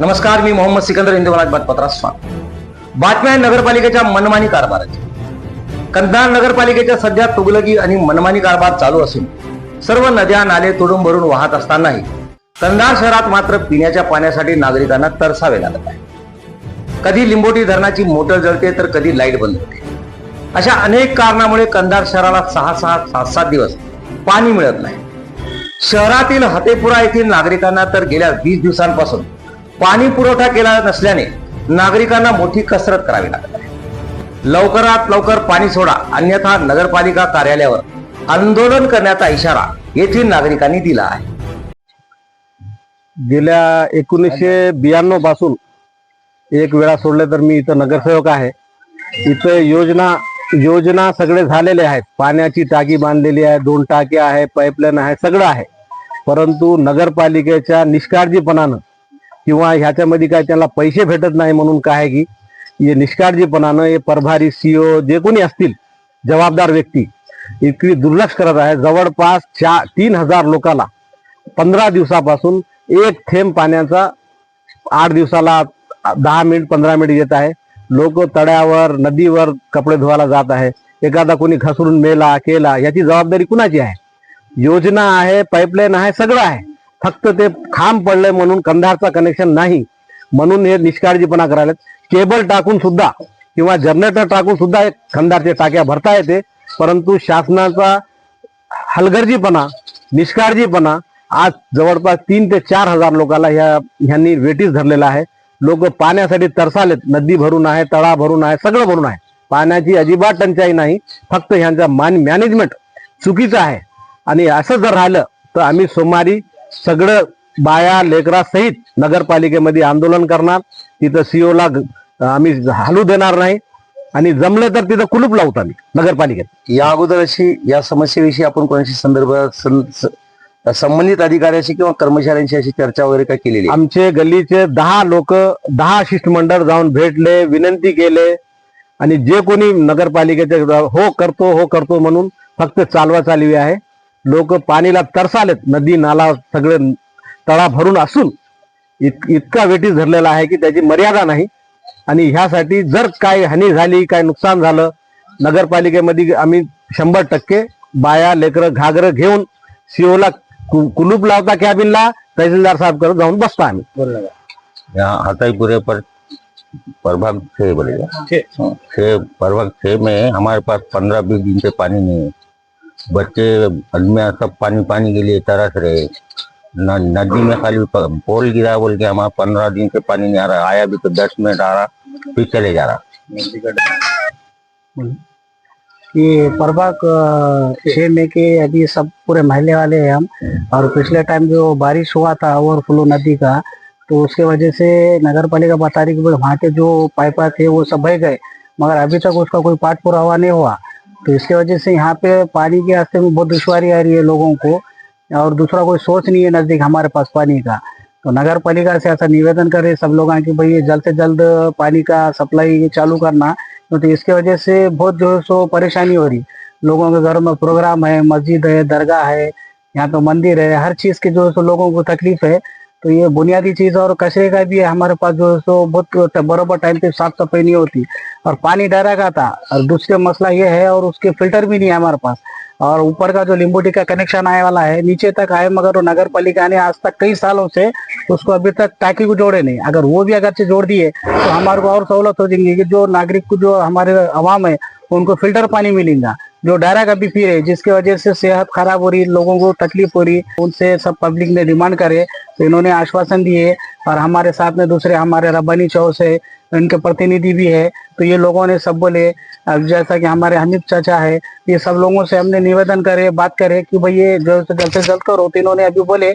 नमस्कार, मी मोहम्मद सिकंदर, हिंदुवराज बातपत्रात स्वागत. बातम्या नगरपालिकेच्या मनमानी कारभाराची. कंधार नगरपालिकेच्या सध्या तुगलकी आणि मनमानी कारभार चालू असून सर्व नद्या नाले तुडूंब भरून वाहत असतानाही कंधार शहरात मात्र पिण्याच्या पाण्यासाठी नागरिकांना तरसावे लागत आहे. कधी लिंबोटी धरणाची मोटर जळते तर कधी लाईट बंद होते. अशा अनेक कारणामुळे कंधार शहराला 6-7 दिवस पाणी मिळत नाही. शहरातील हतेपुरा येथील नागरिकांना तर गेल्या 20 दिवसांपासून पाणी पुरवठा केला नसल्याने नागरिकांना मोठी कसरत करावी लागत आहे. लवकरात लवकर पाणी सोडा, अन्यथा नगरपालिका कार्यालयावर आंदोलन करण्याचा इशारा येथील नागरिकांनी दिला आहे. गेल्या 1992 पासून एक वेळा सोडले तर मी इथं नगरसेवक आहे. इथं योजना सगळे झालेले आहेत. पाण्याची टाकी बांधलेली आहे, 2 टाक्या आहे, पाईपलाईन आहे, सगळं आहे. परंतु नगरपालिकेच्या निष्काळजीपणानं किंवा ह्याच्यामध्ये काय त्याला पैसे भेटत नाही म्हणून काय आहे की हे निष्काळजीपणानं हे प्रभारी सीओ जे कोणी असतील जबाबदार व्यक्ती इतकी दुर्लक्ष करत आहे. जवळपास 3000 लोकांना 15 दिवसापासून एक थेंब पाण्याचा 8 दिवसाला 10 मिनिट 15 मिनिट येत आहे. लोक तळ्यावर नदीवर कपडे धुवायला जात आहे. एखादा कोणी घसरून मेला केला याची जबाबदारी कुणाची आहे? योजना आहे, पाईपलाईन आहे, सगळं आहे. फक्त ते खांब पडलंय म्हणून कंधारचा कनेक्शन नाही म्हणून हे निष्काळजीपणा करायला. केबल टाकून सुद्धा किंवा जनरेटर टाकून सुद्धा कंधारच्या टाक्या भरता येते. परंतु शासनाचा हलगर्जीपणा, निष्काळजीपणा आज जवळपास 3 ते 4 हजार लोकांना ह्यांनी वेटीस धरलेला आहे. लोक पाण्यासाठी तरसालेत. नदी भरून आहे, तळा भरून आहे, सगळं भरून आहे. पाण्याची अजिबात टंचाई नाही. फक्त ह्यांचा मॅनेजमेंट चुकीचं आहे. आणि असं जर राहिलं तर आम्ही सोमवारी सगळं बाया लेकरा सहित नगरपालिकेमध्ये आंदोलन करणार. तिथं सीओला आम्ही हलू देणार नाही आणि जमलं तर तिथं कुलूप लावतो आम्ही नगरपालिकेत. या अगोदर अशी या समस्येविषयी आपण कोणाशी संबंधित अधिकाऱ्याशी किंवा कर्मचाऱ्यांशी अशी चर्चा वगैरे काय केलेली? आमचे गल्लीचे 10 लोक 10 शिष्टमंडळ जाऊन भेटले, विनंती केले आणि जे कोणी नगरपालिकेचे हो करतो म्हणून फक्त चालवी आहे. लोक पाणीला तरसालेत. नदी नाला सगळे तळा भरून असून इतका वेटीस धरलेला आहे की त्याची मर्यादा नाही. आणि ह्यासाठी जर काय हानी झाली, काय नुकसान झालं, नगरपालिकेमध्ये आम्ही 100% बाया लेकरं घागरं घेऊन सीओला कुलूप लावता कॅबिनला, तहसीलदार साहब कर जाऊन बसता आम्ही. यहाँ हताईपुरे पर प्रभाग 6 बोलेगा 6 प्रभाग 6 में हमारे पास 15-20 दिन से पानी नहीं है. बच्चे आदमी सब पानी के लिए तरस रहे. नदी में खाली पोल गिरा बोल के हमारा 15 दिन से पानी नहीं आ रहा. आया भी तो 10 मिनट आ रहा, फिर चले जा रहा. ये प्रभाग 6 में के अभी सब पूरे महल्ले वाले हैं हम. और पिछले टाइम जो बारिश हुआ था ओवरफ्लो नदी का, तो उसके वजह से नगर पालिका बता रही कि वहाँ के जो पाइपा थे वो सब बह गए, मगर अभी तक उसका कोई पाठ पुरावा नहीं हुआ. तो इसके वजह से यहाँ पे पानी के रास्ते में बहुत दुश्वारी आ रही है लोगों को. और दूसरा कोई सोच नहीं है नजदीक हमारे पास पानी का. तो नगर पालिका से ऐसा निवेदन करे सब लोग कि भाई ये जल्द से जल्द पानी का सप्लाई चालू करना. तो इसके वजह से बहुत जो है सो परेशानी हो रही. लोगों के घरों में प्रोग्राम है, मस्जिद है, दरगाह है, यहाँ तो मंदिर है, हर चीज की जो है सो लोगों को तकलीफ है. तो ये बुनियादी चीज और कचरे का भी है हमारे पास जो है सो बहुत बराबर टाइम पे साफ सफाई नहीं होती और पानी डरा का था. और दूसरा मसला ये है और उसके फिल्टर भी नहीं है हमारे पास. और ऊपर का जो लिंबोटी का कनेक्शन आने वाला है नीचे तक आए, मगर वो नगर पालिका ने आज तक कई सालों से उसको अभी तक टाकी को जोड़े नहीं. अगर वो भी अगर से जोड़ दिए तो हमारे को और सहूलत हो जाएगी कि जो नागरिक को, जो हमारे आवाम है उनको फिल्टर पानी मिलेगा जो डायरेक्ट अभी पी रहे, जिसकी वजह से सेहत खराब हो रही, लोगों को तकलीफ हो रही. उनसे सब पब्लिक ने डिमांड करे तो इन्होंने आश्वासन दिए. और हमारे साथ में दूसरे हमारे रब्बानी चौक से इनके प्रतिनिधि भी है. तो ये लोगों ने सब बोले, अब जैसा कि हमारे हमीद चाचा है, ये सब लोगों से हमने निवेदन करे, बात करे कि भाई ये जल्द से जल्द करो. तो इन्होंने अभी बोले